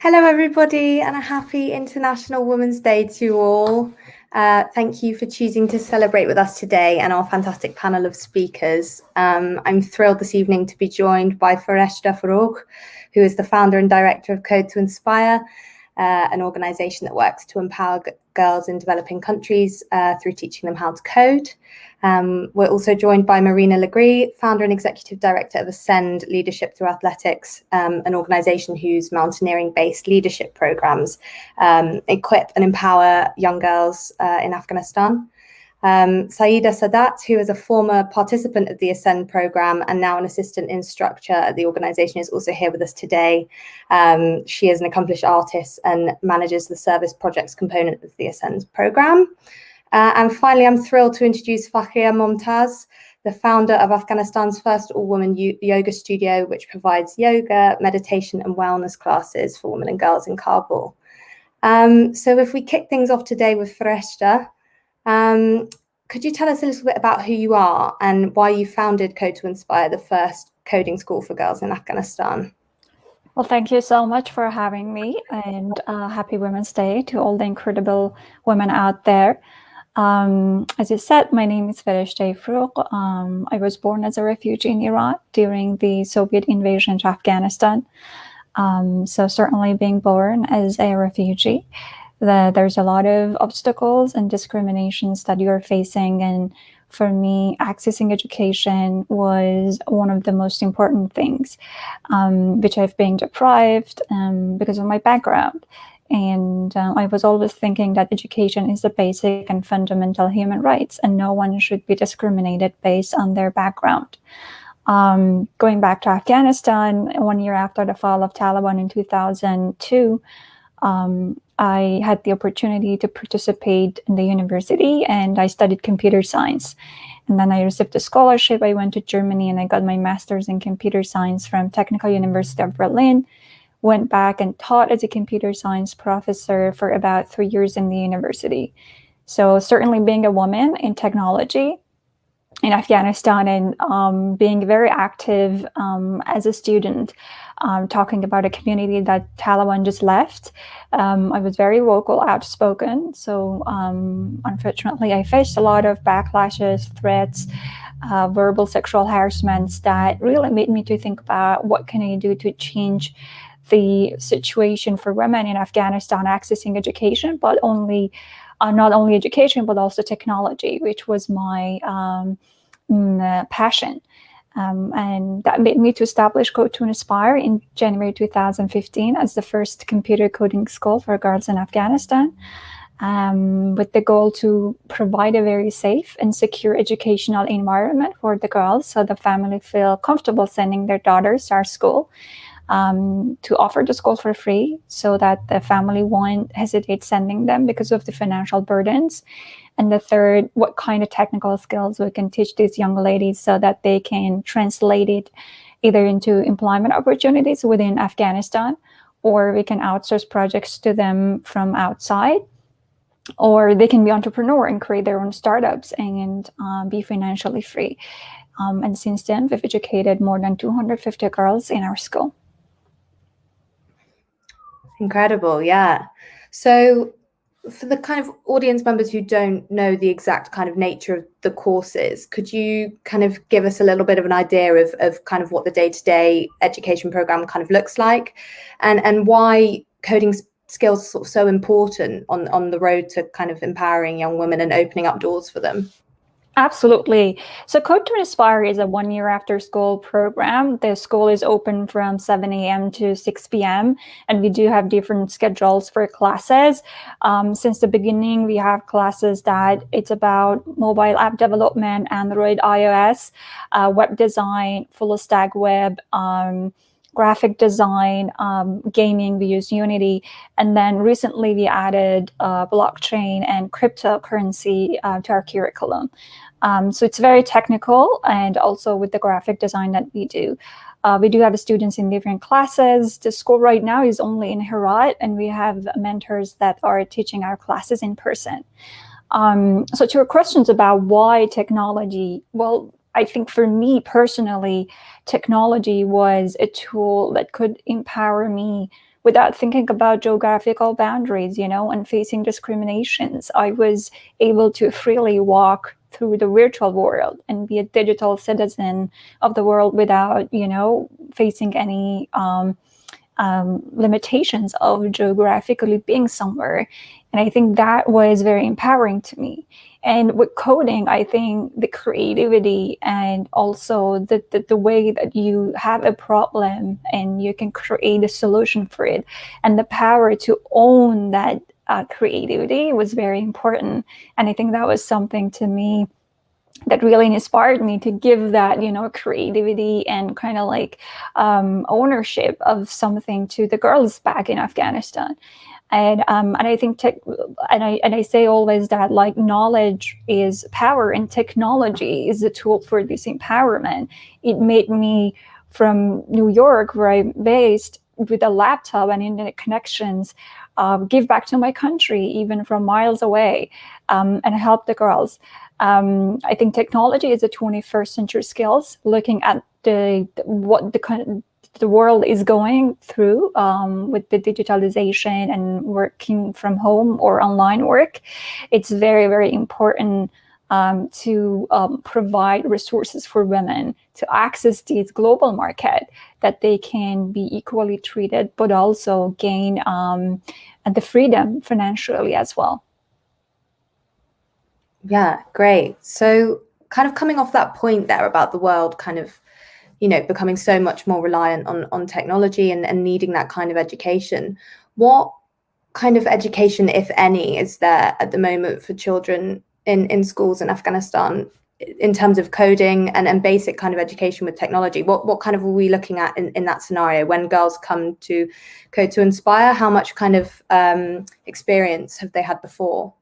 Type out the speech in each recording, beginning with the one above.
Hello, everybody, and a happy International Women's Day to you all. Thank you for choosing to celebrate with us today and our fantastic panel of speakers. I'm thrilled this evening to be joined by Fareshta Farooq, who is the founder and director of Code to Inspire, an organisation that works to empower girls in developing countries through teaching them how to code. We're also joined by Marina Legree, founder and executive director of Ascend Leadership Through Athletics, an organisation whose mountaineering-based leadership programmes equip and empower young girls in Afghanistan. Saeeda Sadat, who is a former participant of the Ascend programme and now an assistant instructor at the organisation, is also here with us today. She is an accomplished artist and manages the service projects component of the Ascend programme. And finally, I'm thrilled to introduce Fakhria Momtaz, the founder of Afghanistan's first all-woman yoga studio, which provides yoga, meditation and wellness classes for women and girls in Kabul. So if we kick things off today with Fareshta, could you tell us a little bit about who you are and why you founded Code to Inspire, the first coding school for girls in Afghanistan? Well, thank you so much for having me, and happy Women's Day to all the incredible women out there. As you said, my name is Fareshta Farooq. I was born as a refugee in Iran during the Soviet invasion to Afghanistan. So certainly being born as a refugee, there's a lot of obstacles and discriminations that you're facing. And for me, accessing education was one of the most important things, which I've been deprived because of my background. And I was always thinking that education is the basic and fundamental human rights, and no one should be discriminated based on their background. Going back to Afghanistan, 1 year after the fall of Taliban in 2002, I had the opportunity to participate in the university, and I studied computer science. And then I received a scholarship. I went to Germany and I got my master's in computer science from Technical University of Berlin. Went back and taught as a computer science professor for about 3 years in the university. So certainly being a woman in technology in Afghanistan and being very active as a student, talking about a community that Taliban just left. I was very vocal, outspoken. So unfortunately, I faced a lot of backlashes, threats, verbal sexual harassments that really made me to think about what can I do to change the situation for women in Afghanistan accessing education, but not only education, but also technology, which was my passion. And that made me to establish Code to Inspire in January 2015 as the first computer coding school for girls in Afghanistan, with the goal to provide a very safe and secure educational environment for the girls so the family feel comfortable sending their daughters to our school. To offer the school for free so that the family won't hesitate sending them because of the financial burdens. And the third, what kind of technical skills we can teach these young ladies so that they can translate it either into employment opportunities within Afghanistan, or we can outsource projects to them from outside, or they can be entrepreneur and create their own startups and be financially free. And since then, we've educated more than 250 girls in our school. Incredible, yeah. So for the kind of audience members who don't know the exact kind of nature of the courses, could you kind of give us a little bit of an idea of kind of what the day-to-day education program kind of looks like, and why coding skills are sort of so important on the road to kind of empowering young women and opening up doors for them? Absolutely. So Code to Inspire is a 1 year after school program. The school is open from 7 a.m. to 6 p.m. and we do have different schedules for classes. Since the beginning, we have classes that it's about mobile app development, Android, iOS, web design, full stack web, graphic design, gaming, we use Unity. And then recently we added blockchain and cryptocurrency to our curriculum. So it's very technical, and also with the graphic design that we do. We do have students in different classes. The school right now is only in Herat, and we have mentors that are teaching our classes in person. So to your questions about why technology, well, I think for me personally, technology was a tool that could empower me without thinking about geographical boundaries, and facing discriminations. I was able to freely walk through the virtual world and be a digital citizen of the world without, facing any limitations of geographically being somewhere. And I think that was very empowering to me. And with coding, I think the creativity and also the way that you have a problem and you can create a solution for it, and the power to own that creativity was very important. And I think that was something to me that really inspired me to give that, creativity and kind of like ownership of something to the girls back in Afghanistan. And I think I say always that like knowledge is power and technology is a tool for this empowerment. It made me from New York, where I'm based, with a laptop and internet connections, give back to my country, even from miles away, and help the girls. I think technology is a 21st century skills, looking at what the world is going through with the digitalization and working from home or online work. It's very, very important to provide resources for women to access this global market, that they can be equally treated, but also gain the freedom financially as well. Yeah, great. So kind of coming off that point there about the world kind of, becoming so much more reliant on technology and needing that kind of education, what kind of education, if any, is there at the moment for children in schools in Afghanistan in terms of coding and basic kind of education with technology? What kind of are we looking at in that scenario when girls come to Code to Inspire? How much kind of experience have they had before?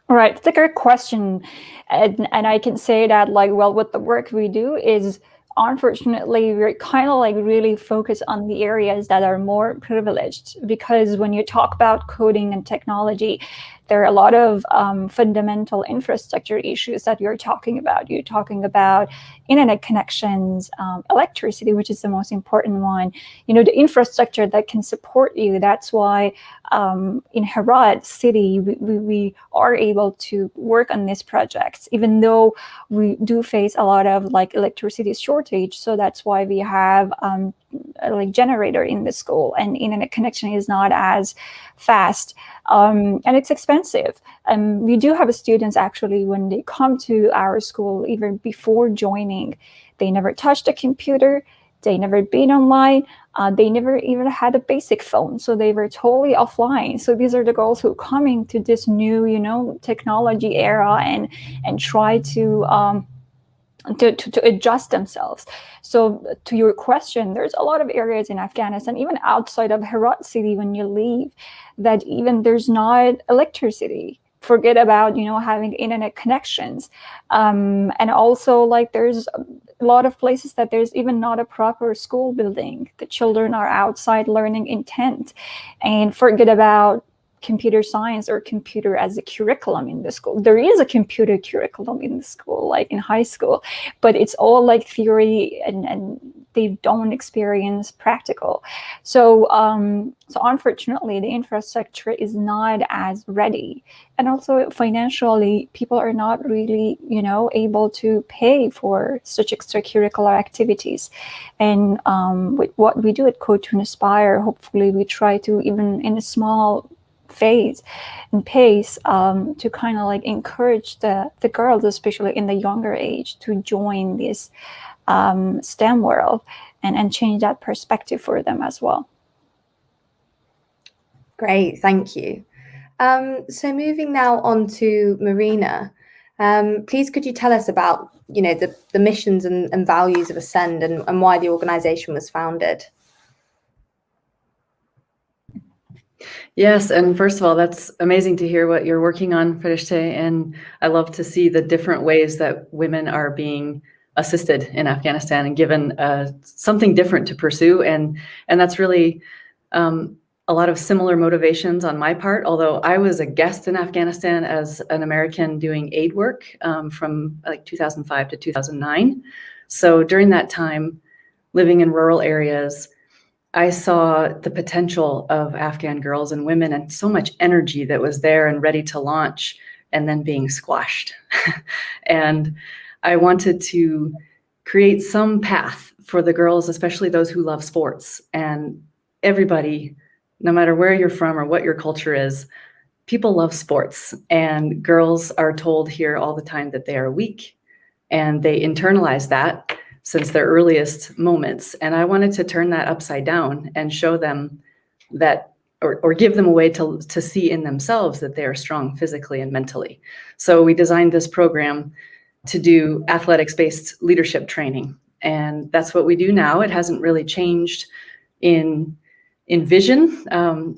Right, it's a great question. And I can say that, like, well, what the work we do is, unfortunately, we're kind of like really focused on the areas that are more privileged, because when you talk about coding and technology, there are a lot of fundamental infrastructure issues that you're talking about. You're talking about internet connections, electricity, which is the most important one, the infrastructure that can support you. That's why in Herat city, we are able to work on these projects, even though we do face a lot of like electricity shortage. So that's why we have like generator in the school, and internet connection is not as fast, and it's expensive. We do have students actually, when they come to our school, even before joining, they never touched a computer, they never been online, they never even had a basic phone, so they were totally offline. So these are the girls who are coming to this new technology era and try to adjust themselves. So to your question, there's a lot of areas in Afghanistan, even outside of Herat city, when you leave, that even there's not electricity. Forget about having internet connections, and also like there's a lot of places that there's even not a proper school building. The children are outside learning in tent, and forget about computer science or computer as a curriculum in the school. There is a computer curriculum in the school, like in high school, but it's all like theory, and they don't experience practical. So unfortunately, the infrastructure is not as ready, and also financially, people are not really able to pay for such extracurricular activities. And with what we do at Code to Inspire, hopefully we try to, even in a small phase and pace, to kind of like encourage the girls, especially in the younger age, to join this STEM world and change that perspective for them as well. Great, thank you. So moving now on to Marina, please could you tell us about the missions and values of Ascend and why the organization was founded? Yes, and first of all, that's amazing to hear what you're working on, Farishte, and I love to see the different ways that women are being assisted in Afghanistan and given something different to pursue, and that's really a lot of similar motivations on my part, although I was a guest in Afghanistan as an American doing aid work from like 2005 to 2009. So during that time, living in rural areas, I saw the potential of Afghan girls and women and so much energy that was there and ready to launch and then being squashed. And I wanted to create some path for the girls, especially those who love sports. And everybody, no matter where you're from or what your culture is, people love sports. And girls are told here all the time that they are weak, and they internalize that since their earliest moments. And I wanted to turn that upside down and show them that, or give them a way to see in themselves that they are strong physically and mentally. So we designed this program to do athletics-based leadership training. And that's what we do now. It hasn't really changed in vision,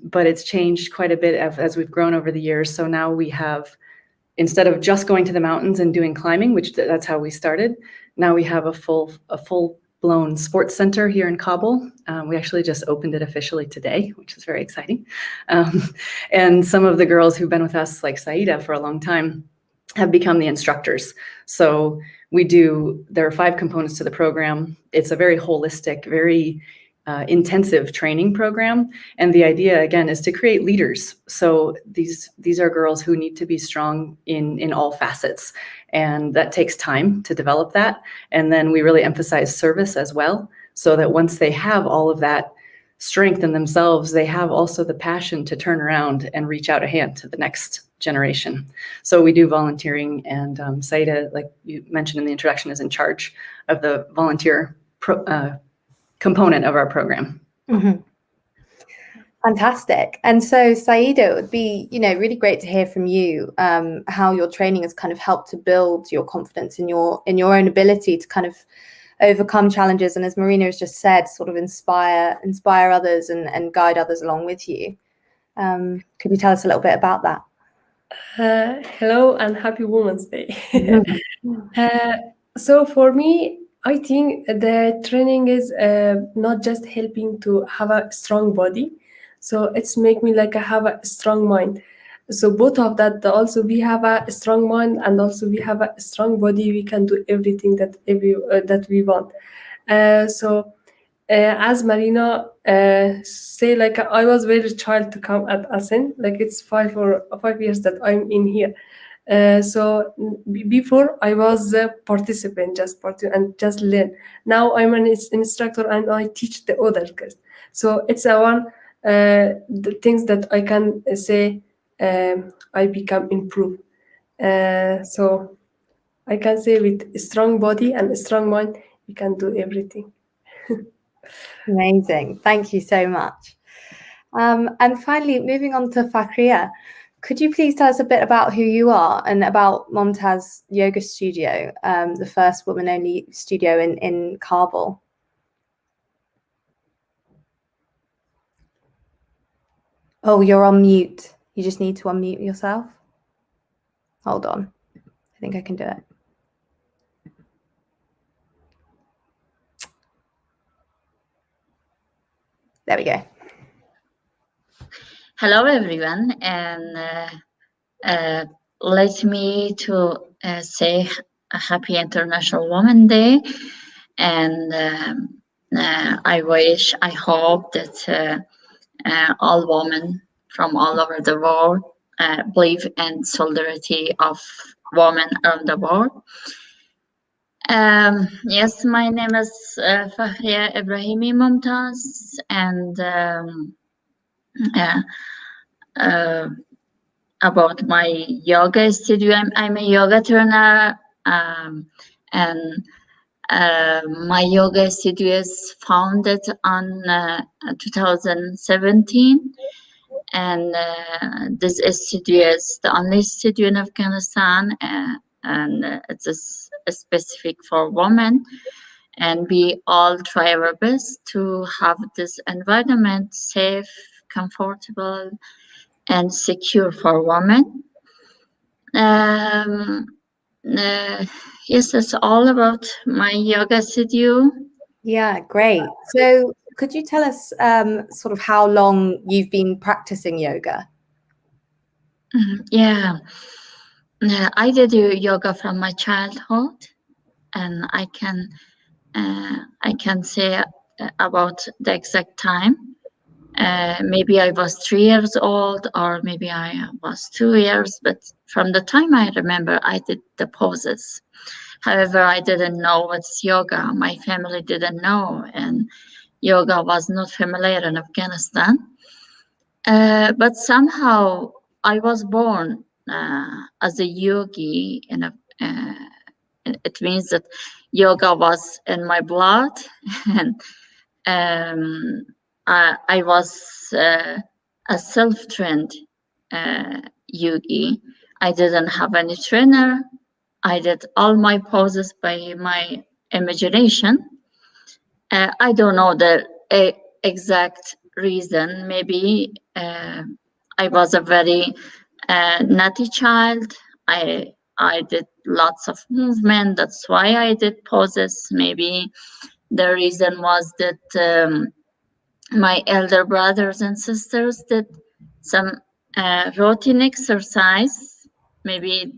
but it's changed quite a bit as we've grown over the years. So now we have, instead of just going to the mountains and doing climbing, which that's how we started, now we have a full-blown sports center here in Kabul. We actually just opened it officially today, which is very exciting. And some of the girls who've been with us, like Saida, for a long time, have become the instructors. So there are 5 components to the program. It's a very holistic, very intensive training program. And the idea, again, is to create leaders. So these are girls who need to be strong in all facets. And that takes time to develop that. And then we really emphasize service as well, so that once they have all of that strength in themselves, they have also the passion to turn around and reach out a hand to the next generation. So we do volunteering, and Saida, like you mentioned in the introduction, is in charge of the volunteer component of our program. Mm-hmm. Fantastic. And so, Saida, it would be, really great to hear from you how your training has kind of helped to build your confidence in your own ability to kind of overcome challenges, and as Marina has just said, sort of inspire others and guide others along with you. Could you tell us a little bit about that? Hello and happy Women's Day. So for me, I think the training is not just helping to have a strong body, so it's make me like I have a strong mind. So both of that, also we have a strong mind and also we have a strong body. We can do everything that we want. As Marina say, like I was very child to come at ASEN, like it's 5 years that I'm in here. Before I was a participant, and just learn. Now I'm an instructor and I teach the other girls. So it's the things that I can say I become improved. So I can say with a strong body and a strong mind, we can do everything. Amazing. Thank you so much. And finally, moving on to Fakhriya, could you please tell us a bit about who you are and about Momtaz Yoga Studio, the first woman-only studio in Kabul? Oh, you're on mute. You just need to unmute yourself. Hold on. I think I can do it. There we go. Hello, everyone, and let me to say a happy International Women's Day, and I hope that all women from all over the world believe in solidarity of women around the world. Yes, my name is Fakhriya Ibrahimi Momtaz, and about my yoga studio, I'm a yoga trainer, and my yoga studio is founded on 2017, and this studio is the only studio in Afghanistan, and it's specific for women, and we all try our best to have this environment safe, comfortable, and secure for women. Yes, that's all about my yoga studio. Yeah, great. So could you tell us sort of how long you've been practicing yoga? Yeah, I did yoga from my childhood, and I can say about the exact time. Maybe I was 3 years old, or maybe I was 2 years, but from the time I remember, I did the poses. However, I didn't know what's yoga. My family didn't know, and yoga was not familiar in Afghanistan. But somehow I was born as a yogi, and it means that yoga was in my blood, and I was a self-trained yogi. I didn't have any trainer. I did all my poses by my imagination. I don't know the exact reason. Maybe I was a very naughty child. I did lots of movement. That's why I did poses. Maybe the reason was that my elder brothers and sisters did some routine exercise. Maybe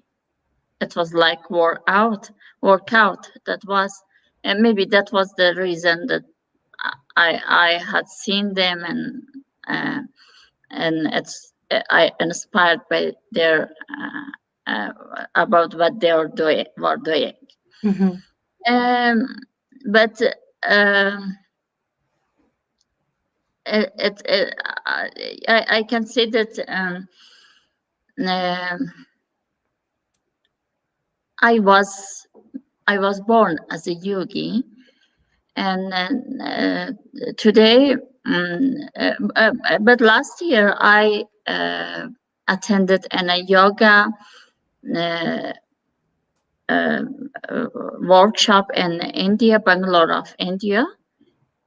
it was like workout. That was, and maybe that was the reason that I had seen them, and it's I inspired by their about what they were doing. Mm-hmm. But I can say that I was born as a yogi, and today, but last year I attended a yoga workshop in India, Bangalore of India,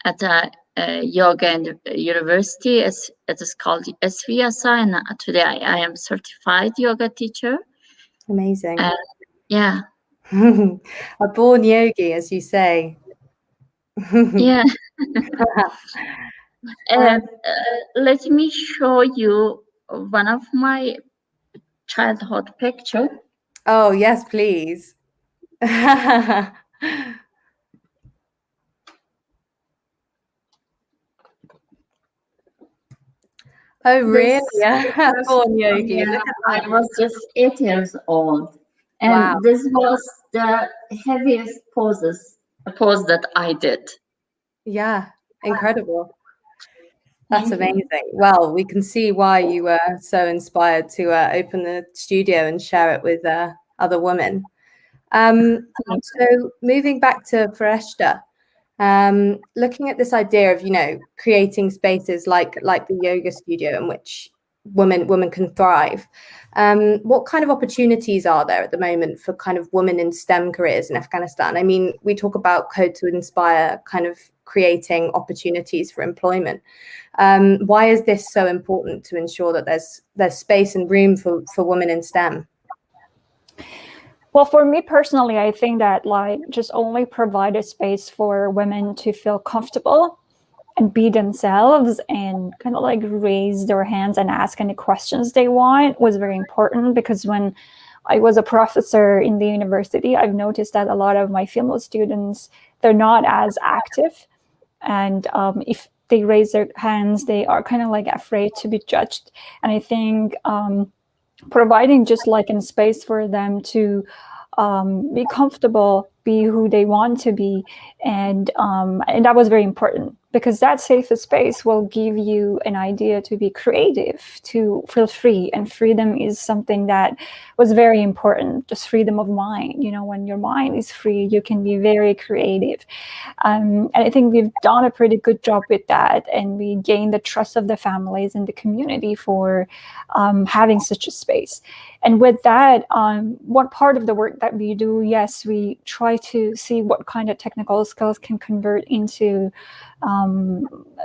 at a yoga university. It is called SVSI, and today I am certified yoga teacher. Amazing. Yeah. A born yogi, as you say. Yeah. Let me show you one of my childhood picture. Oh, yes, please. Oh, really? Yeah. Born yogi. Yeah, Look at that. I was just 8 years old, and Wow. this was the heaviest pose that I did. Yeah, incredible. That's amazing. Well, we can see why you were so inspired to open the studio and share it with other women. So moving back to Fareshta, looking at this idea of, creating spaces like the yoga studio in which women can thrive. What kind of opportunities are there at the moment for kind of women in STEM careers in Afghanistan? I mean, we talk about Code to Inspire kind of creating opportunities for employment. Why is this so important to ensure that there's space and room for women in STEM? Well, for me personally, I think that just only provide a space for women to feel comfortable and be themselves and kind of raise their hands and ask any questions they want was very important, because when I was a professor in the university, I've noticed that a lot of my female students, they're not as active. And if they raise their hands, they are kind of afraid to be judged. And I think providing just a space for them to be comfortable, be who they want to be, and that was very important, because that safe space will give you an idea to be creative, to feel free, and freedom is something that was very important. Just freedom of mind. When your mind is free, you can be very creative, and I think we've done a pretty good job with that, and we gained the trust of the families and the community for having such a space. And with that, what part of the work that we do, yes, we try to see what kind of technical skills can convert into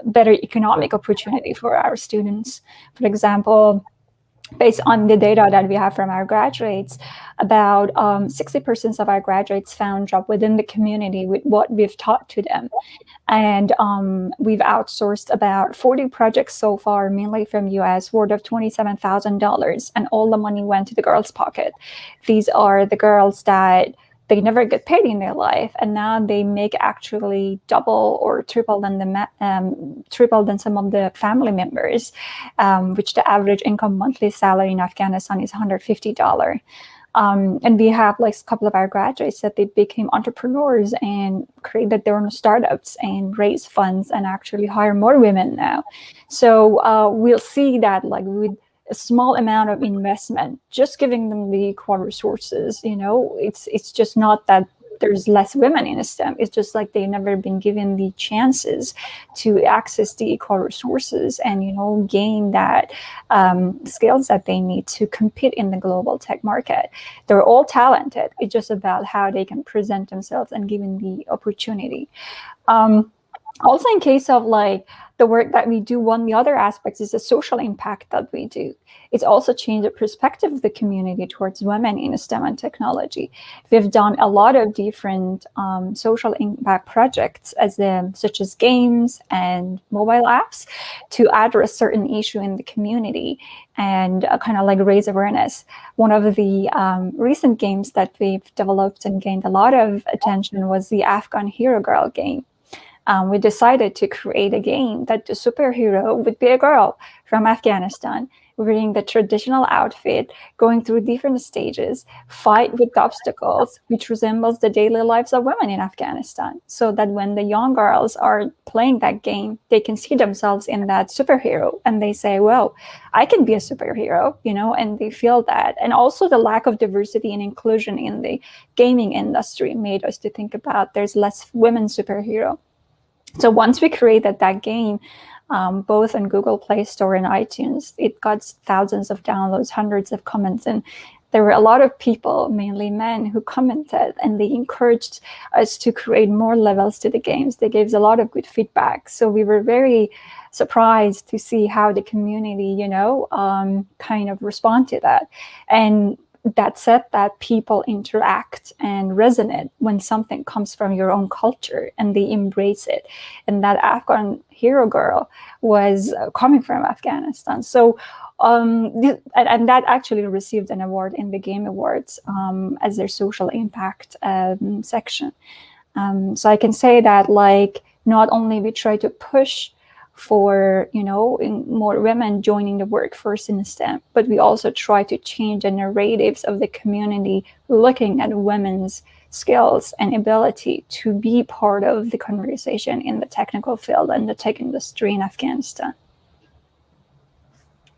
better economic opportunity for our students. For example, based on the data that we have from our graduates, about 60% of our graduates found job within the community with what we've taught to them. And we've outsourced about 40 projects so far, mainly from US, worth of $27,000, and all the money went to the girls' pocket. These are the girls that they never get paid in their life, and now they make actually double or triple than some of the family members, which the average income monthly salary in Afghanistan is $150. And we have like a couple of our graduates that they became entrepreneurs and created their own startups and raise funds and actually hire more women now. So we'll see that like with a small amount of investment, just giving them the equal resources, it's just not that there's less women in STEM. It's just like they've never been given the chances to access the equal resources and, gain that skills that they need to compete in the global tech market. They're all talented. It's just about how they can present themselves and given the opportunity. Also, in case of like the work that we do, one of the other aspects is the social impact that we do. It's also changed the perspective of the community towards women in STEM and technology. We've done a lot of different social impact projects, such as games and mobile apps, to address certain issue in the community and kind of like raise awareness. One of the recent games that we've developed and gained a lot of attention was the Afghan Hero Girl game. We decided to create a game that the superhero would be a girl from Afghanistan, wearing the traditional outfit, going through different stages, fight with obstacles, which resembles the daily lives of women in Afghanistan. So that when the young girls are playing that game, they can see themselves in that superhero and they say, well, I can be a superhero, and they feel that. And also the lack of diversity and inclusion in the gaming industry made us to think about there's less women superhero. So once we created that game, both on Google Play Store and iTunes, it got thousands of downloads, hundreds of comments, and there were a lot of people, mainly men, who commented, and they encouraged us to create more levels to the games. They gave us a lot of good feedback. So we were very surprised to see how the community, kind of respond to that. And that said, that people interact and resonate when something comes from your own culture and they embrace it. And that Afghan Hero Girl was coming from Afghanistan. So, and that actually received an award in the Game Awards as their social impact section. So I can say that like not only we try to push for more women joining the workforce in STEM, but we also try to change the narratives of the community looking at women's skills and ability to be part of the conversation in the technical field and the tech industry in Afghanistan.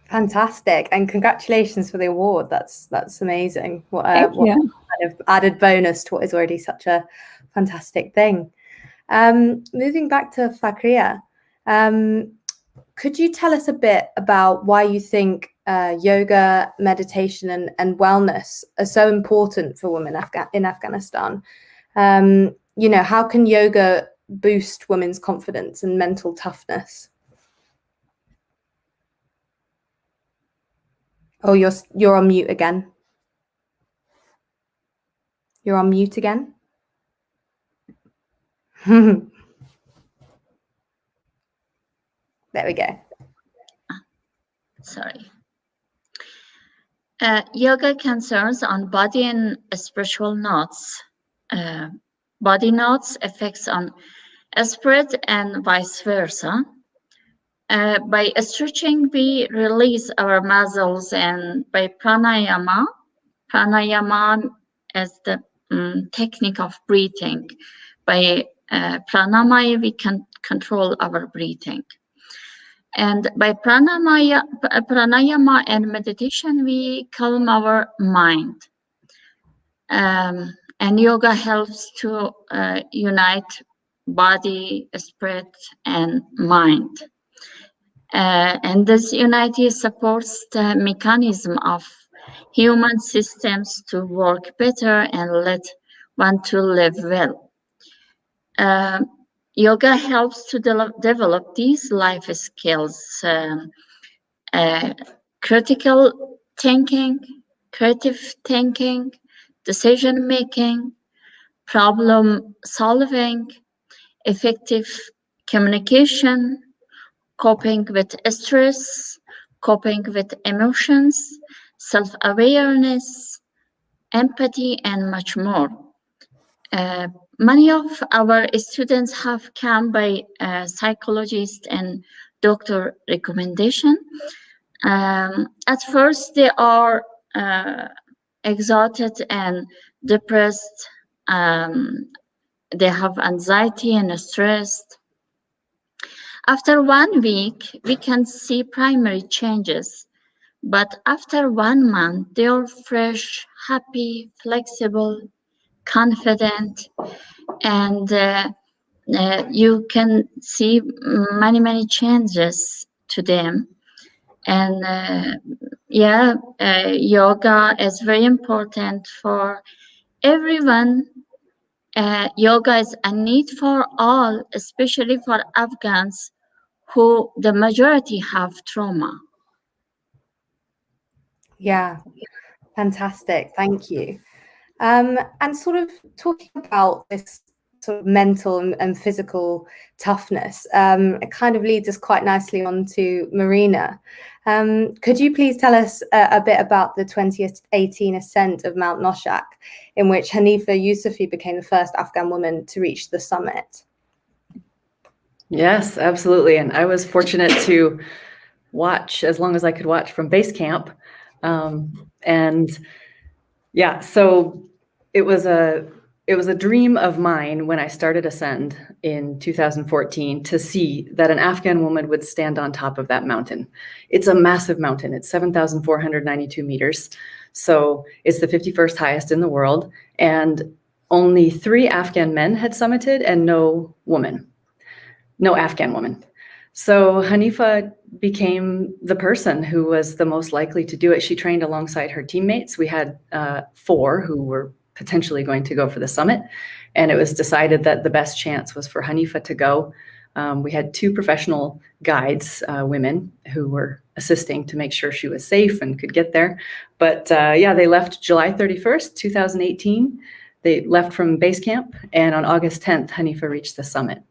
Fantastic, and congratulations for the award. That's amazing. What Thank you. kind of added bonus to what is already such a fantastic thing. Moving back to Fakriya. Could you tell us a bit about why you think yoga, meditation, and wellness are so important for women in Afghanistan? How can yoga boost women's confidence and mental toughness? Oh, you're on mute again. You're on mute again. There we go. Sorry. Yoga concerns on body and spiritual notes. Body notes effects on spirit and vice versa. By stretching, we release our muscles, and by pranayama is the technique of breathing. By pranayama, we can control our breathing. And by pranayama and meditation, we calm our mind. And yoga helps to unite body, spirit, and mind. And this unity supports the mechanism of human systems to work better and let one to live well. Yoga helps to develop these life skills, critical thinking, creative thinking, decision making, problem solving, effective communication, coping with stress, coping with emotions, self-awareness, empathy, and much more. Many of our students have come by psychologist and doctor recommendation. At first, they are exhausted and depressed. They have anxiety and stress. After 1 week, we can see primary changes, but after 1 month, they are fresh, happy, flexible, confident, and you can see many changes to them. And yoga is very important for everyone. Yoga is a need for all, especially for Afghans who the majority have trauma. Yeah, fantastic. Thank you. And sort of talking about this sort of mental and physical toughness, it kind of leads us quite nicely on to Marina. Could you please tell us a bit about the 2018 ascent of Mount Noshak, in which Hanifa Yousufi became the first Afghan woman to reach the summit? Yes, absolutely. And I was fortunate to watch as long as I could watch from base camp. And yeah, so it was a dream of mine when I started Ascend in 2014 to see that an Afghan woman would stand on top of that mountain. It's a massive mountain. It's 7,492 meters. So it's the 51st highest in the world. And only 3 Afghan men had summited and no Afghan woman. So Hanifa became the person who was the most likely to do it. She trained alongside her teammates. We had 4 who were potentially going to go for the summit, and it was decided that the best chance was for Hanifa to go. We had 2 professional guides, women, who were assisting to make sure she was safe and could get there. But they left July 31st, 2018. They left from base camp, and on August 10th, Hanifa reached the summit.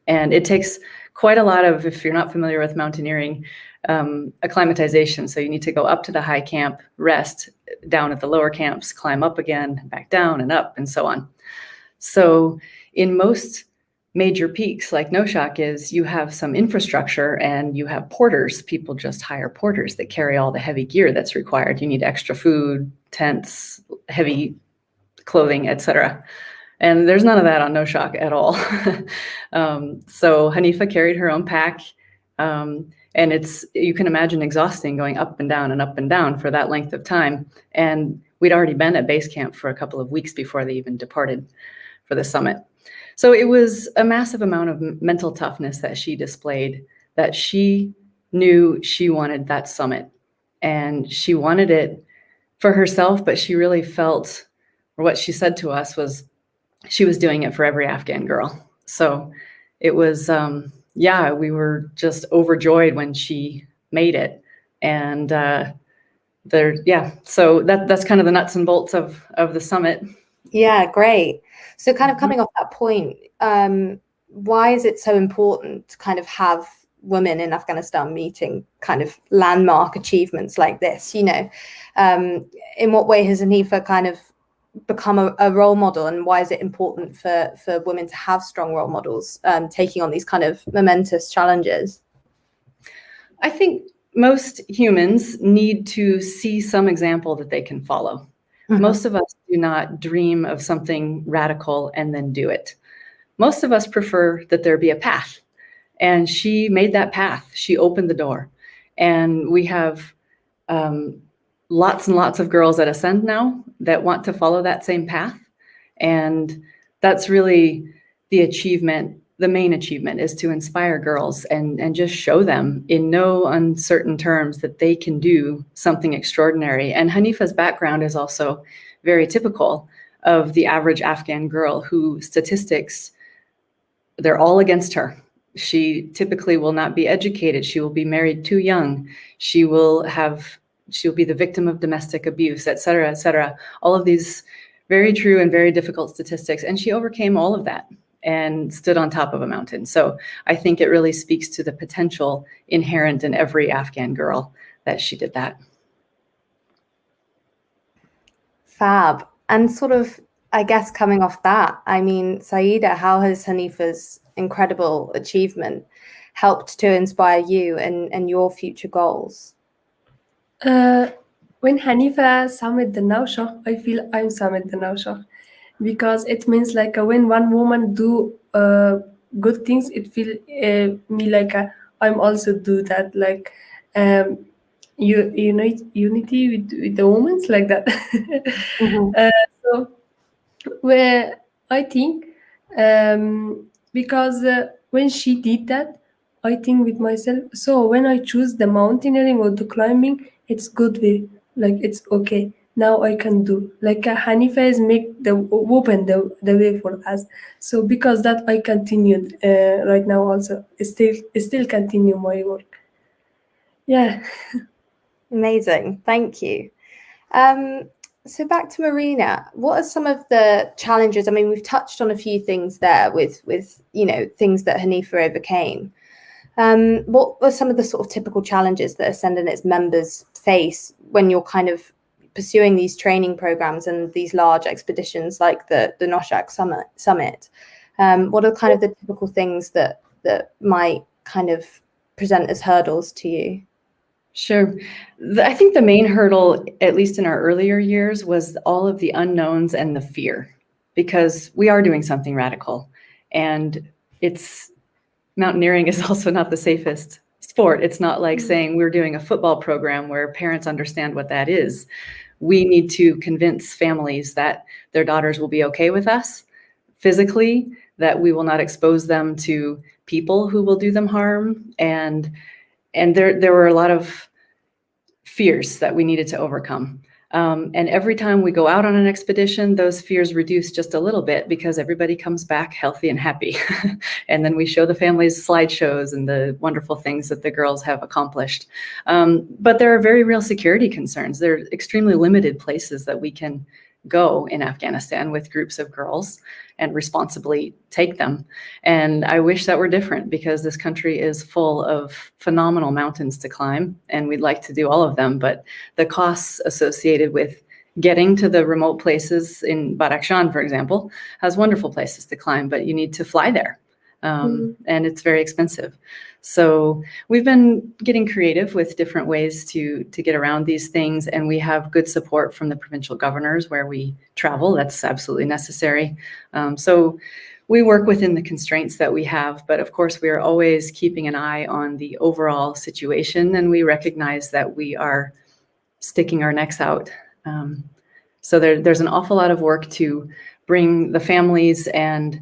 And it takes quite a lot of, if you're not familiar with mountaineering, acclimatization. So you need to go up to the high camp, rest down at the lower camps, climb up again, back down and up, and so on. So in most major peaks like Noshak is, you have some infrastructure and you have porters. People just hire porters that carry all the heavy gear that's required. You need extra food, tents, heavy clothing, etc. And there's none of that on Noshak at all. So Hanifa carried her own pack. And it's, you can imagine, exhausting going up and down for that length of time. And we'd already been at base camp for a couple of weeks before they even departed for the summit. So it was a massive amount of mental toughness that she displayed, that she knew she wanted that summit. And she wanted it for herself, but she really felt, or what she said to us was, she was doing it for every Afghan girl. So it was, we were just overjoyed when she made it. And so that's kind of the nuts and bolts of the summit. Yeah, great. So kind of coming off that point, why is it so important to kind of have women in Afghanistan meeting kind of landmark achievements like this? You know, in what way has Hanifa kind of become a role model, and why is it important for women to have strong role models taking on these kind of momentous challenges? I think most humans need to see some example that they can follow. Mm-hmm. Most of us do not dream of something radical and then do it. Most of us prefer that there be a path, and she made that path. She opened the door, and we have lots and lots of girls at Ascend now that want to follow that same path. And that's really the achievement. The main achievement is to inspire girls and just show them in no uncertain terms that they can do something extraordinary. And Hanifa's background is also very typical of the average Afghan girl who statistics, they're all against her. She typically will not be educated. She will be married too young. She'll be the victim of domestic abuse, et cetera, et cetera. All of these very true and very difficult statistics. And she overcame all of that and stood on top of a mountain. So I think it really speaks to the potential inherent in every Afghan girl that she did that. Fab. And sort of, I guess coming off that, I mean, Saida, how has Hanifa's incredible achievement helped to inspire you and your future goals? When Hanifa summed the Naushah, I feel I'm summed the Naushah, because it means like when one woman do good things, it feel me like I'm also do that, like unity with the women like that. So where I think because when she did that, I think with myself. So when I choose the mountaineering or the climbing, it's good way. Like it's okay. Now I can do. Like Hanifa is make the open the way for us. So because that I continued right now also still continue my work. Yeah. Amazing. Thank you. So back to Marina, what are some of the challenges? I mean, we've touched on a few things there with things that Hanifa overcame. What were some of the sort of typical challenges that Ascend and its members face when you're kind of pursuing these training programs and these large expeditions like the Noshak Summit? What are kind of the typical things that might kind of present as hurdles to you? Sure. I think the main hurdle, at least in our earlier years, was all of the unknowns and the fear, because we are doing something radical, and mountaineering is also not the safest sport. It's not like saying we're doing a football program where parents understand what that is. We need to convince families that their daughters will be okay with us physically, that we will not expose them to people who will do them harm, and there were a lot of fears that we needed to overcome. And every time we go out on an expedition, those fears reduce just a little bit because everybody comes back healthy and happy. And then we show the families slideshows and the wonderful things that the girls have accomplished. But there are very real security concerns. There are extremely limited places that we can go in Afghanistan with groups of girls and responsibly take them. And I wish that were different, because this country is full of phenomenal mountains to climb, and we'd like to do all of them, but the costs associated with getting to the remote places in Badakhshan, for example, has wonderful places to climb, but you need to fly there. And it's very expensive. So we've been getting creative with different ways to get around these things, and we have good support from the provincial governors where we travel. That's absolutely necessary. So we work within the constraints that we have, but of course we are always keeping an eye on the overall situation, and we recognize that we are sticking our necks out. So there's an awful lot of work to bring the families and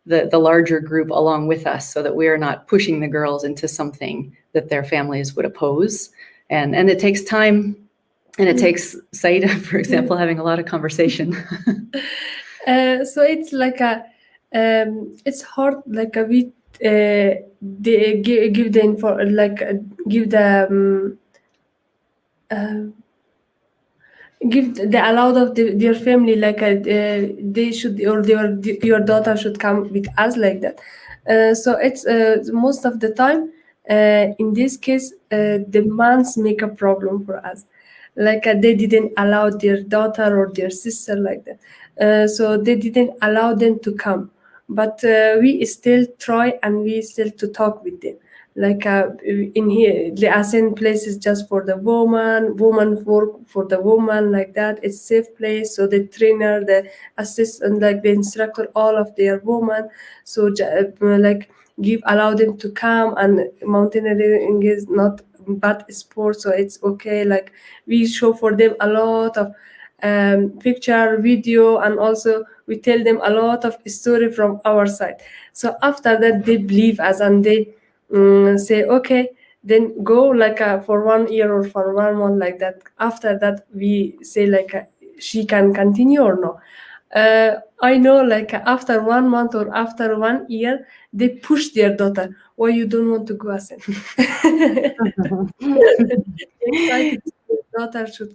the larger group along with us, so that we are not pushing the girls into something that their families would oppose. And it takes time, and it takes Saida, for example, having a lot of conversation. So it's like it's hard, like we they give the info, like give the give the allowed of their family, like they should, or your daughter should come with us, like that. So it's most of the time in this case the moms make a problem for us, like they didn't allow their daughter or their sister, like that. So they didn't allow them to come, but we still try, and we still to talk with them, like in here the Ascend place is just for the woman work for the woman, like that. It's safe place, so the trainer, the assistant, like the instructor, all of their woman. So like allow them to come, and mountaineering is not bad sport, so it's okay. Like we show for them a lot of picture, video, and also we tell them a lot of story from our side. So after that they believe us, and they say okay, then go, like for 1 year or for 1 month, like that. After that we say like she can continue or no. I know, like after 1 month or after 1 year, they push their daughter, why you don't want to go, Asen? Excited daughter should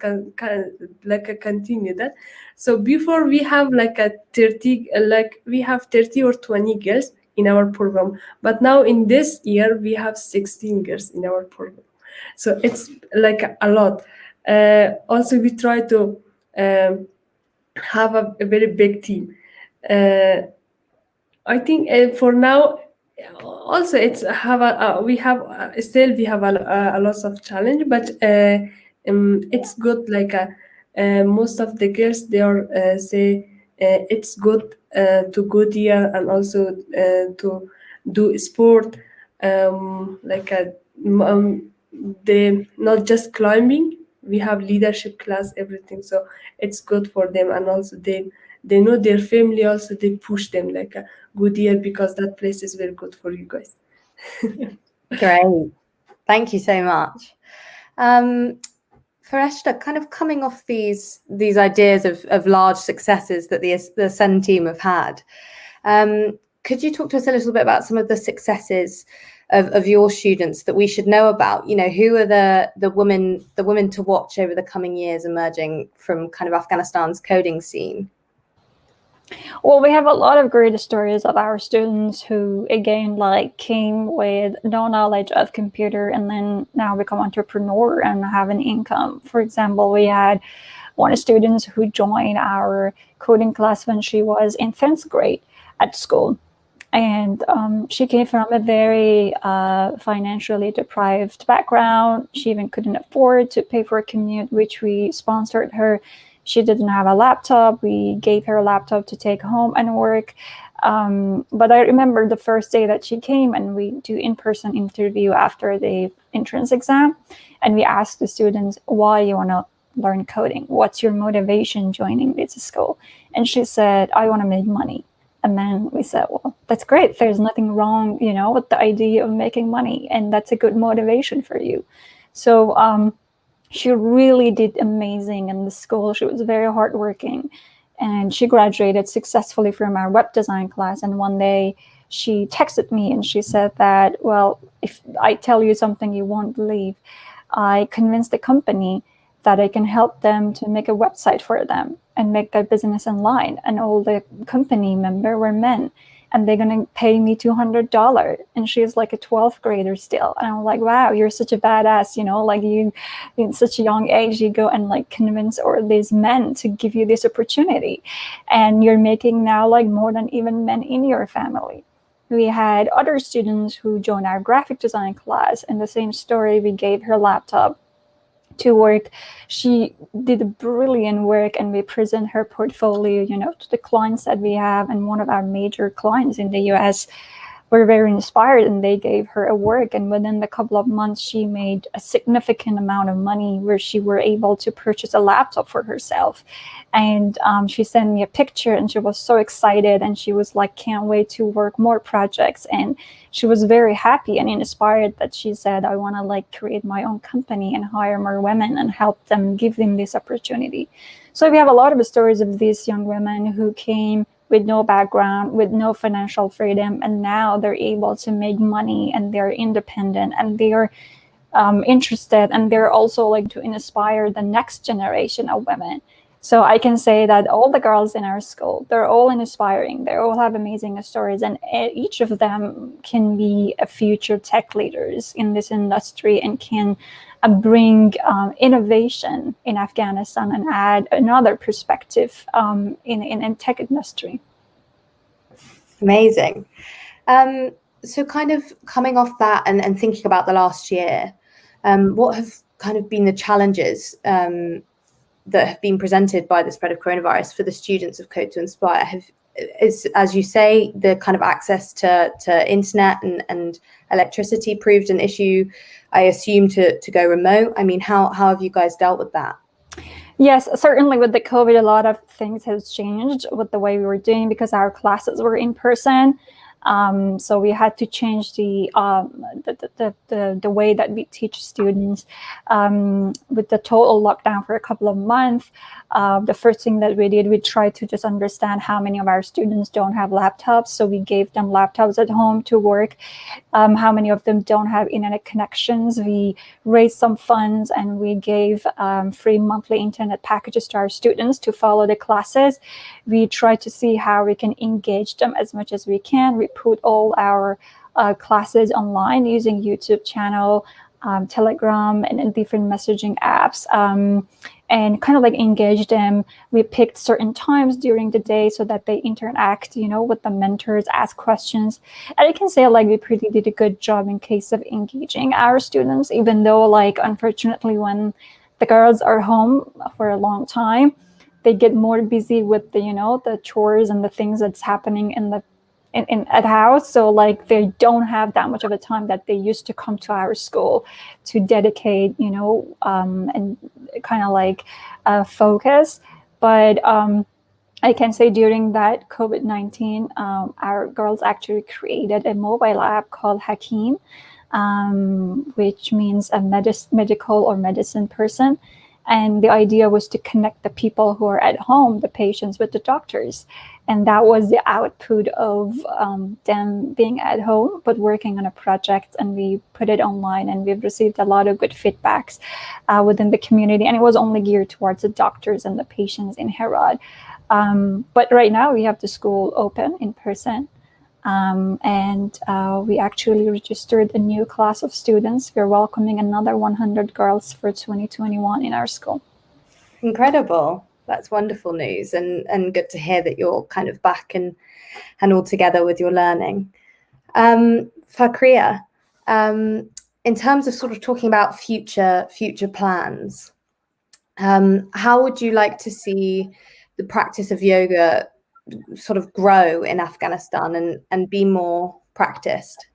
continue that. So before we have like a 30, like we have 30 or 20 girls in our program, but now in this year we have 16 girls in our program, so it's like a lot. Also we try to have a very big team. I think for now, also it's have a we have still we have a lot of challenge, but it's good. Like most of the girls, they are say it's good to go there and also to do sport, like they not just climbing. We have leadership class, everything, so it's good for them, and also they know their family also, they push them like a good year because that place is very good for you guys. Great. Thank you so much. Fareshta, kind of coming off these ideas of large successes that the Ascend team have had, could you talk to us a little bit about some of the successes of your students that we should know about? You know, who are the women to watch over the coming years emerging from kind of Afghanistan's coding scene? Well, we have a lot of great stories of our students who, again, like came with no knowledge of computer and then now become entrepreneur and have an income. For example, we had one student who joined our coding class when she was in 10th grade at school. And she came from a very financially deprived background. She even couldn't afford to pay for a commute, which we sponsored her. She didn't have a laptop. We gave her a laptop to take home and work. But I remember the first day that she came and we do in-person interview after the entrance exam. And we asked the students, why you want to learn coding? What's your motivation joining this school? And she said, I want to make money. And then we said, well, that's great. There's nothing wrong, you know, with the idea of making money. And that's a good motivation for you. So she really did amazing in the school. She was very hardworking. And she graduated successfully from our web design class. And one day she texted me and she said that, well, if I tell you something you won't believe, I convinced the company that I can help them to make a website for them and make their business online. And all the company members were men. And they're going to pay me $200. And she's like a 12th grader still. And I'm like, wow, you're such a badass, you know, like you, in such a young age, you go and like convince all these men to give you this opportunity. And you're making now like more than even men in your family. We had other students who joined our graphic design class, and the same story, we gave her a laptop to work. She did brilliant work, and we present her portfolio, you know, to the clients that we have. And one of our major clients in the US were very inspired, and they gave her a work. And within a couple of months, she made a significant amount of money where she were able to purchase a laptop for herself. And she sent me a picture, and she was so excited. And she was like, can't wait to work more projects. And she was very happy and inspired that she said, I want to like create my own company and hire more women and help them, give them this opportunity. So we have a lot of stories of these young women who came with no background, with no financial freedom, and now they're able to make money, and they're independent, and they're interested, and they're also like to inspire the next generation of women. So I can say that all the girls in our school, they're all inspiring. They all have amazing stories, and each of them can be a future tech leaders in this industry and can bring innovation in Afghanistan and add another perspective in tech industry. Amazing. So kind of coming off that and thinking about the last year, what have kind of been the challenges that have been presented by the spread of coronavirus for the students of Code to Inspire? Is, as you say, the kind of access to internet and electricity proved an issue, I assume, to go remote? I mean, how have you guys dealt with that? Yes, certainly with the COVID, a lot of things has changed with the way we were doing because our classes were in person. So we had to change the way that we teach students. With the total lockdown for a couple of months, the first thing that we did, we tried to just understand how many of our students don't have laptops. So we gave them laptops at home to work. How many of them don't have internet connections? We raised some funds and we gave free monthly internet packages to our students to follow the classes. We tried to see how we can engage them as much as we can. We put all our classes online using YouTube channel, Telegram, and different messaging apps. and kind of like engage them. We picked certain times during the day so that they interact, with the mentors, ask questions. And I can say like we pretty did a good job in case of engaging our students, even though like unfortunately when the girls are home for a long time, they get more busy with the chores and the things that's happening at house. So like they don't have that much of a time that they used to come to our school to dedicate, and kind of like focus. But I can say during that COVID-19, our girls actually created a mobile app called Hakim, which means a medical or medicine person. And the idea was to connect the people who are at home, the patients, with the doctors. And that was the output of them being at home, but working on a project. And we put it online, and we've received a lot of good feedbacks within the community. And it was only geared towards the doctors and the patients in Herat. But right now we have the school open in person. And we actually registered a new class of students. We're welcoming another 100 girls for 2021 in our school. Incredible. That's wonderful news, and good to hear that you're kind of back and all together with your learning. Fakria, in terms of sort of talking about future plans, how would you like to see the practice of yoga sort of grow in Afghanistan and be more practiced?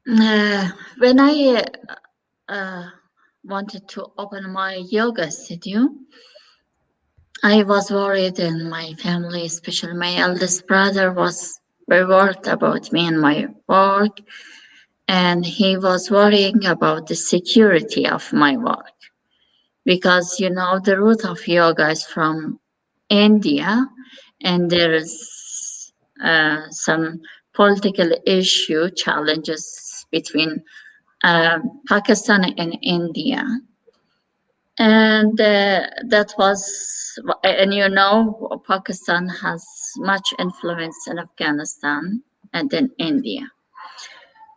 When I wanted to open my yoga studio, I was worried, and my family, especially my eldest brother, was very worried about me and my work. And he was worrying about the security of my work. Because, the root of yoga is from India, and there is some political issue, challenges between Pakistan and India. And that was, and Pakistan has much influence in Afghanistan and in India.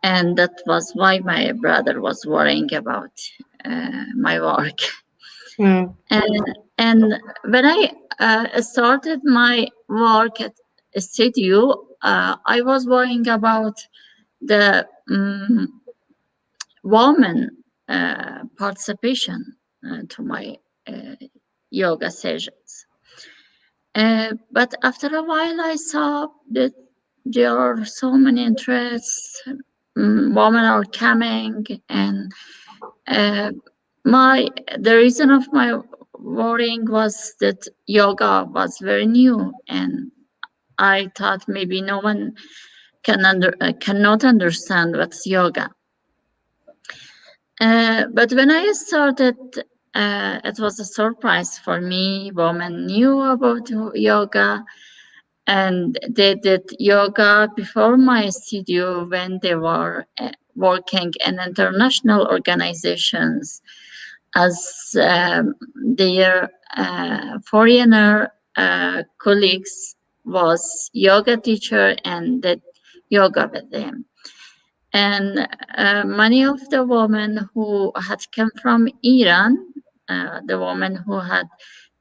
And that was why my brother was worrying about my work. Mm. And when I started my work at a studio, I was worrying about the woman participation to my yoga sessions. But after a while, I saw that there are so many interests. Women are coming, and the reason of my worrying was that yoga was very new, and I thought maybe no one cannot understand what's yoga. But when I started, it was a surprise for me. Women knew about yoga, and they did yoga before my studio when they were working in international organizations as their foreigner colleagues was yoga teacher and did yoga with them. And many of the women who had come from Iran, the women who had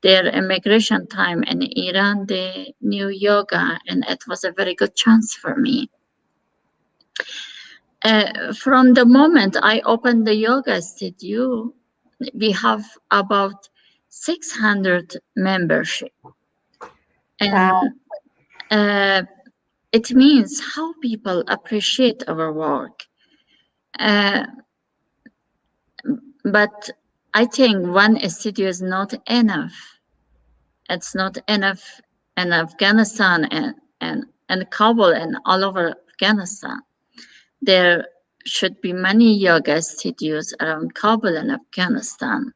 their immigration time in Iran, they knew yoga, and it was a very good chance for me. From the moment I opened the yoga studio, we have about 600 membership. And wow. It means how people appreciate our work. But I think one studio is not enough. It's not enough in Afghanistan and Kabul and all over Afghanistan. There should be many yoga studios around Kabul and Afghanistan.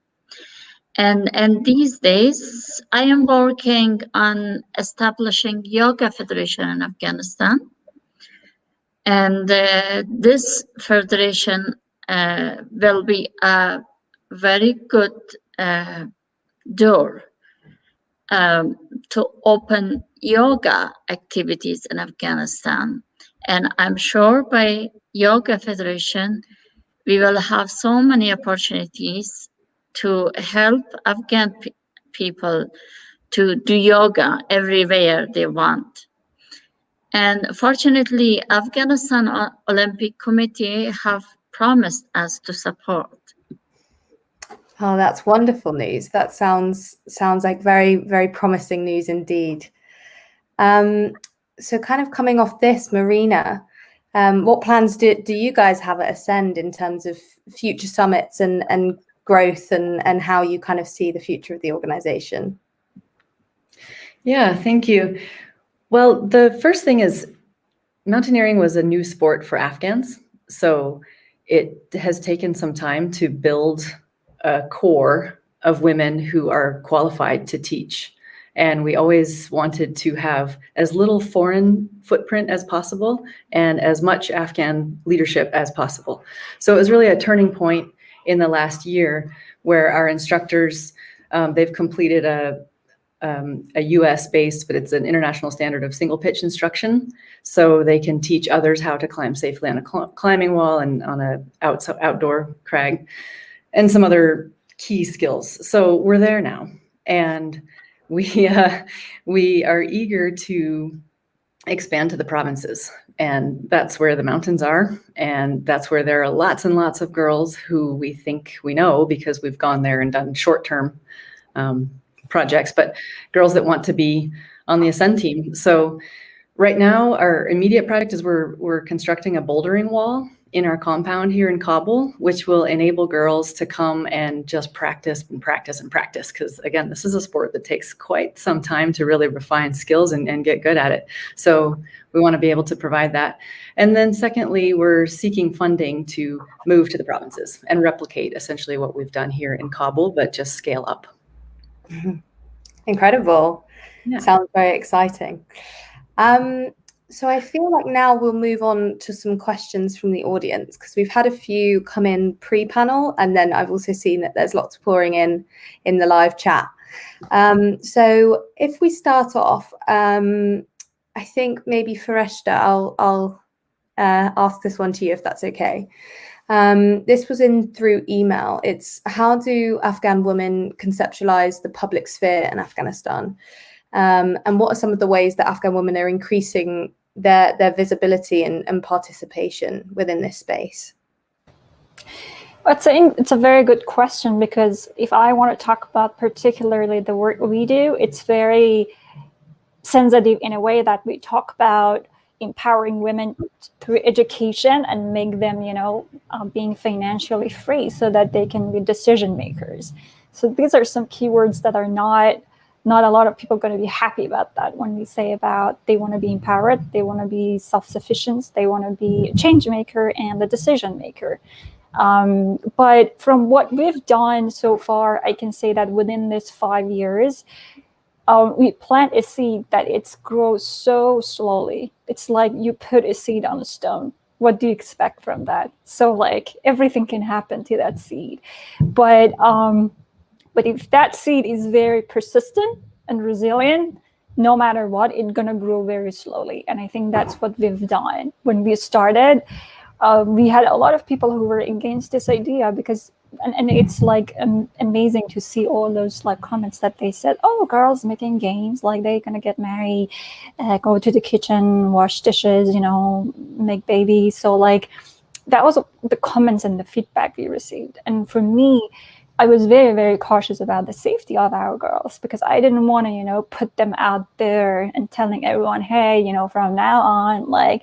And these days, I am working on establishing Yoga Federation in Afghanistan. And this federation will be a very good door to open yoga activities in Afghanistan. And I'm sure by Yoga Federation, we will have so many opportunities to help Afghan people to do yoga everywhere they want. And fortunately, Afghanistan Olympic Committee have promised us to support. Oh, that's wonderful news. That sounds like very, very promising news indeed. So kind of coming off this, Marina, what plans do you guys have at Ascend in terms of future summits and growth and how you kind of see the future of the organization? Yeah, thank you. Well, the first thing is mountaineering was a new sport for Afghans. So it has taken some time to build a core of women who are qualified to teach. And we always wanted to have as little foreign footprint as possible and as much Afghan leadership as possible. So it was really a turning point in the last year where our instructors, they've completed a US based, but it's an international standard of single pitch instruction. So they can teach others how to climb safely on a climbing wall and on a outdoor crag and some other key skills. So we're there now. And we are eager to expand to the provinces. And that's where the mountains are. And that's where there are lots and lots of girls who we think we know because we've gone there and done short-term projects, but girls that want to be on the Ascend team. So right now, our immediate project is we're constructing a bouldering wall in our compound here in Kabul, which will enable girls to come and just practice and practice and practice. Because again, this is a sport that takes quite some time to really refine skills and get good at it. So we want to be able to provide that. And then secondly, we're seeking funding to move to the provinces and replicate essentially what we've done here in Kabul, but just scale up. Incredible. Yeah. Sounds very exciting. So I feel like now we'll move on to some questions from the audience because we've had a few come in pre-panel, and then I've also seen that there's lots pouring in the live chat. So if we start off, I think maybe Fereshta, I'll ask this one to you if that's okay. This was in through email. It's how do Afghan women conceptualize the public sphere in Afghanistan? And what are some of the ways that Afghan women are increasing their visibility and participation within this space? It's a very good question, because if I want to talk about particularly the work we do, it's very sensitive in a way that we talk about empowering women through education and make them, being financially free so that they can be decision makers. So these are some keywords that are not a lot of people going to be happy about that when we say about they want to be empowered, they want to be self-sufficient, they want to be a change maker and the decision maker. But from what we've done so far, I can say that within this 5 years, we plant a seed that it grows so slowly. It's like you put a seed on a stone. What do you expect from that? So like everything can happen to that seed. But if that seed is very persistent and resilient, no matter what, it's going to grow very slowly. And I think that's what we've done. When we started, we had a lot of people who were against this idea because, and it's like amazing to see all those like comments that they said, oh, girls making games, like they're going to get married, go to the kitchen, wash dishes, make babies. So like that was the comments and the feedback we received. And for me, I was very, very cautious about the safety of our girls because I didn't want to, put them out there and telling everyone, hey, from now on, like,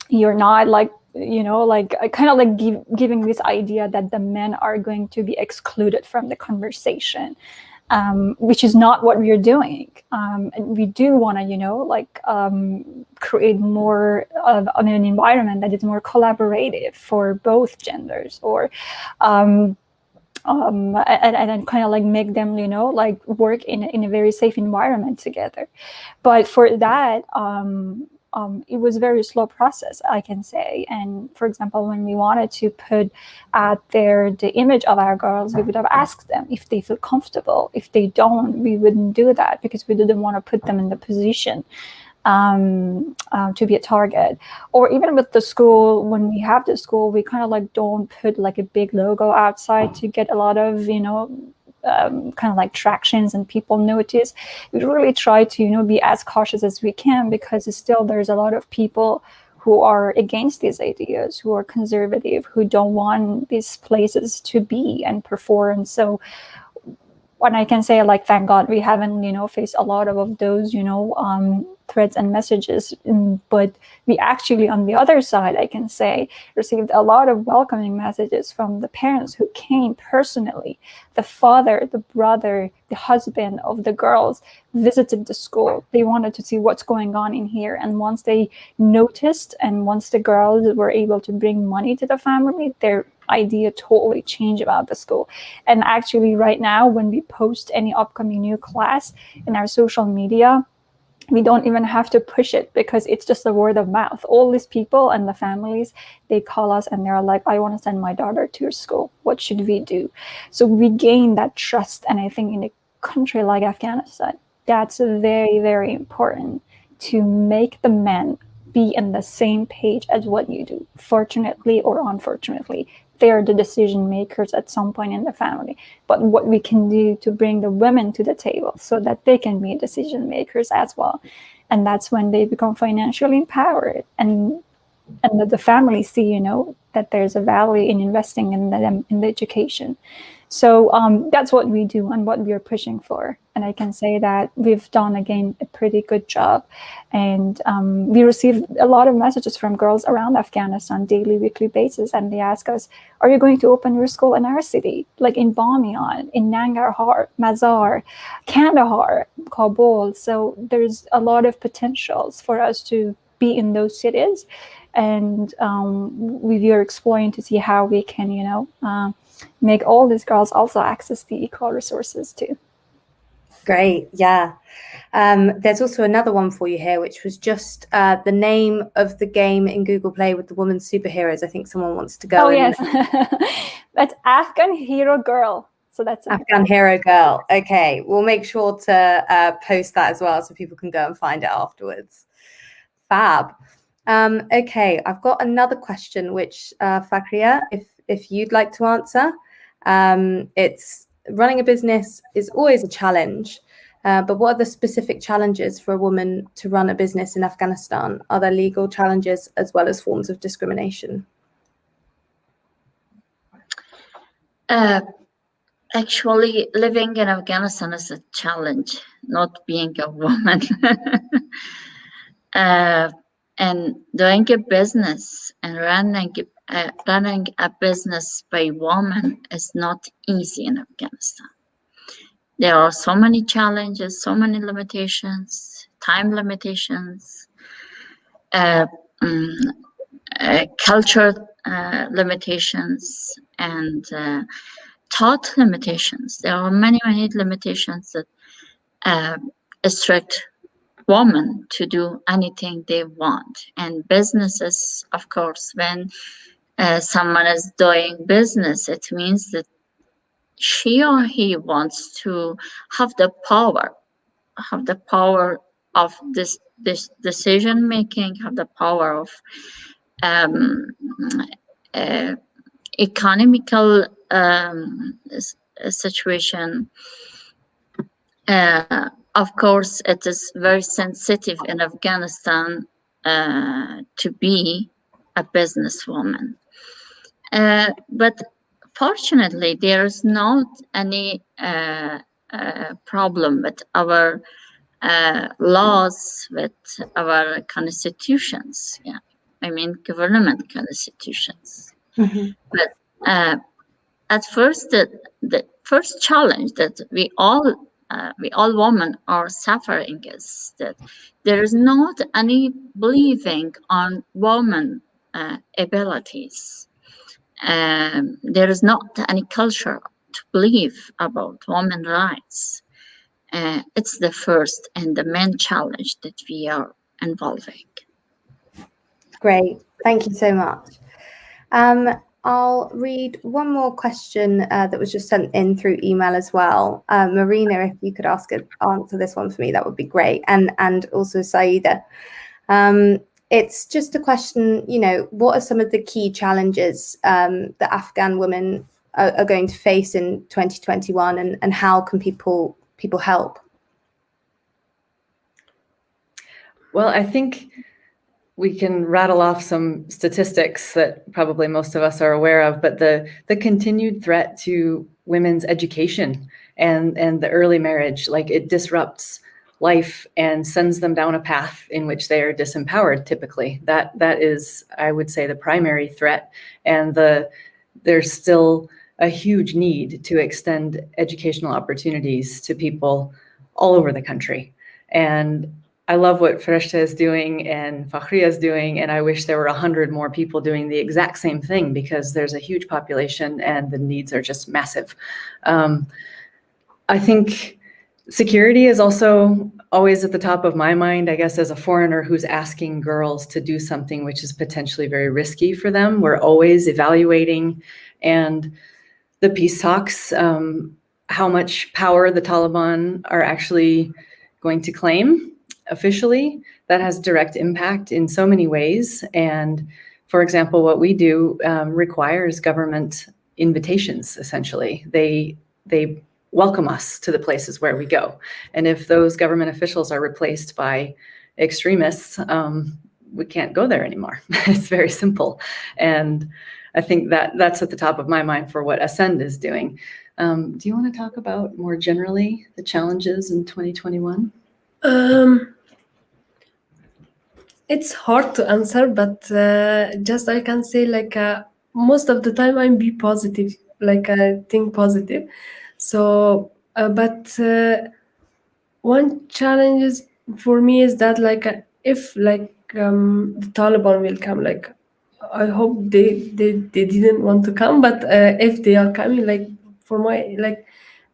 you're not like, kind of like giving this idea that the men are going to be excluded from the conversation, which is not what we're doing. And we do want to, create more of an environment that is more collaborative for both genders, or and then kind of like make them, work in a very safe environment together. But for that, it was a very slow process, I can say. And for example, when we wanted to put out there the image of our girls, we would have asked them if they feel comfortable. If they don't, we wouldn't do that because we didn't want to put them in the position to be a target. Or even with the school, when we have the school, we kind of like don't put like a big logo outside to get a lot of, you know, kind of like tractions and people notice. We really try to, you know, be as cautious as we can, because still there's a lot of people who are against these ideas, who are conservative, who don't want these places to be and perform. So what I can say, like, thank God we haven't, you know, faced a lot of those, you know, threads and messages. But we actually, on the other side, I can say, received a lot of welcoming messages from the parents who came personally. The father, the brother, the husband of the girls visited the school. They wanted to see what's going on in here. And once they noticed, and once the girls were able to bring money to the family, their idea totally changed about the school. And actually right now, when we post any upcoming new class in our social media, we don't even have to push it, because it's just a word of mouth. All these people and the families, they call us and they're like, I want to send my daughter to your school. What should we do? So we gain that trust. And I think in a country like Afghanistan, that's very, very important, to make the men be in the same page as what you do. Fortunately or unfortunately, they're the decision makers at some point in the family. But what we can do to bring the women to the table so that they can be decision makers as well. And that's when they become financially empowered, and that the family see, you know, that there's a value in investing in them, in the education. So that's what we do and what we are pushing for. And I can say that we've done, again, a pretty good job. And we receive a lot of messages from girls around Afghanistan, daily, weekly basis. And they ask us, are you going to open your school in our city? Like in Bamiyan, in Nangarhar, Mazar, Kandahar, Kabul. So there's a lot of potentials for us to be in those cities. And we are exploring to see how we can, you know, make all these girls also access the equal resources too. Great, yeah. There's also another one for you here, which was just the name of the game in Google Play with the woman superheroes. I think someone wants to go. Oh, yes. That's Afghan Hero Girl. So that's Afghan Hero Girl. Okay, we'll make sure to post that as well so people can go and find it afterwards. Fab. Okay, I've got another question, which Fakria, if you'd like to answer. It's running a business is always a challenge, but what are the specific challenges for a woman to run a business in Afghanistan? Are there legal challenges as well as forms of discrimination? Actually, living in Afghanistan is a challenge, not being a woman. And doing a business and running a business by woman is not easy in Afghanistan. There are so many challenges, so many limitations, time limitations, culture limitations, and thought limitations. There are many, many limitations that restrict women to do anything they want. And businesses, of course, when someone is doing business, it means that she or he wants to have the power of this decision making, have the power of economical situation. Of course, it is very sensitive in Afghanistan to be a businesswoman. But fortunately, there is not any problem with our laws, with our constitutions. Yeah, I mean government constitutions. Mm-hmm. But at first, the first challenge that we all women are suffering is that there is not any believing on women abilities. There is not any culture to believe about women rights. It's the first and the main challenge that we are involving. Great, thank you so much. I'll read one more question that was just sent in through email as well. Marina, if you could answer this one for me, that would be great. And also Saida. It's just a question, what are some of the key challenges that Afghan women are going to face in 2021, and how can people help? Well, I think we can rattle off some statistics that probably most of us are aware of, but the continued threat to women's education and the early marriage, like it disrupts life and sends them down a path in which they are disempowered typically. That is, I would say, the primary threat. And there's still a huge need to extend educational opportunities to people all over the country. And I love what Fereshteh is doing and Fakhriya is doing, and I wish there were 100 more people doing the exact same thing, because there's a huge population and the needs are just massive. I think security is also always at the top of my mind, I guess, as a foreigner who's asking girls to do something which is potentially very risky for them. We're always evaluating, and the peace talks, how much power the Taliban are actually going to claim officially, that has direct impact in so many ways. And for example, what we do requires government invitations, essentially. They welcome us to the places where we go. And if those government officials are replaced by extremists, we can't go there anymore. It's very simple. And I think that's at the top of my mind for what Ascend is doing. Do you want to talk about more generally the challenges in 2021? It's hard to answer, but just I can say, like, most of the time I'm be positive, like I think positive. So, but one challenge is for me is that, like, if the Taliban will come, like, I hope they didn't want to come, but if they are coming, like, for my, like,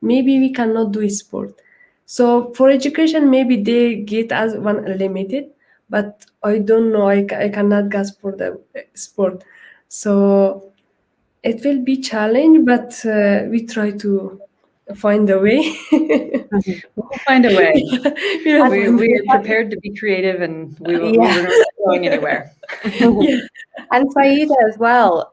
maybe we cannot do sport. So for education, maybe they get as one limited, but I don't know. I cannot guess for the sport. So it will be challenge, but we try to find a way. We'll find a way. We will find a We way. are prepared to be creative, and we're not going anywhere. Yeah. And Saida as well.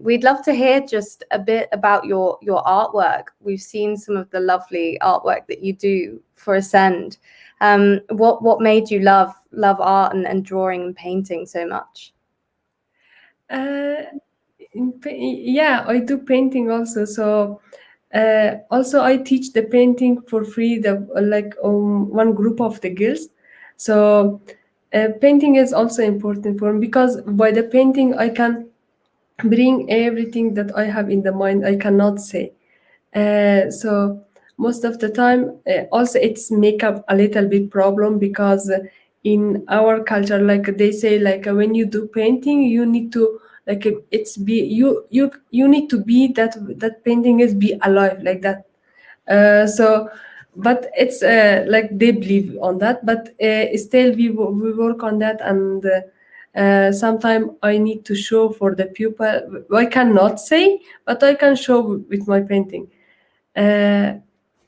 We'd love to hear just a bit about your artwork. We've seen some of the lovely artwork that you do for Ascend. What made you love art and drawing and painting so much? Yeah, I do painting also. So also I teach the painting for free. One group of the girls. So painting is also important for me, because by the painting I can bring everything that I have in the mind. I cannot say. So most of the time, also it's make up a little bit problem, because in our culture, like they say, like when you do painting, you need to, like, it's be you need to be that painting is be alive, like that. So but it's like they believe on that, but still we work on that. And sometimes I need to show for the pupil. I cannot say, but I can show with my painting.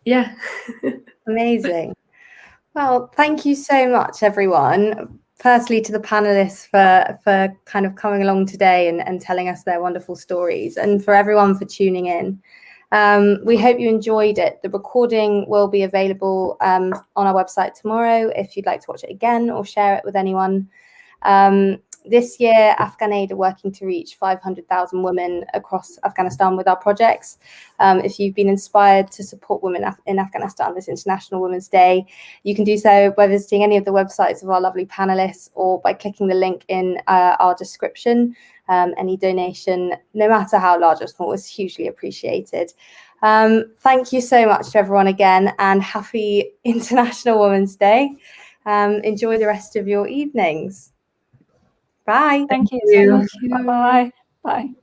Yeah. Amazing. Well, thank you so much, everyone. Firstly, to the panelists for kind of coming along today and telling us their wonderful stories, and for everyone for tuning in. We hope you enjoyed it. The recording will be available on our website tomorrow if you'd like to watch it again or share it with anyone. This year, Afghanaid are working to reach 500,000 women across Afghanistan with our projects. If you've been inspired to support women in Afghanistan this International Women's Day, you can do so by visiting any of the websites of our lovely panelists, or by clicking the link in our description. Any donation, no matter how large or small, is hugely appreciated. Thank you so much to everyone again, and happy International Women's Day. Enjoy the rest of your evenings. Bye. Thank you so much. Bye. Bye.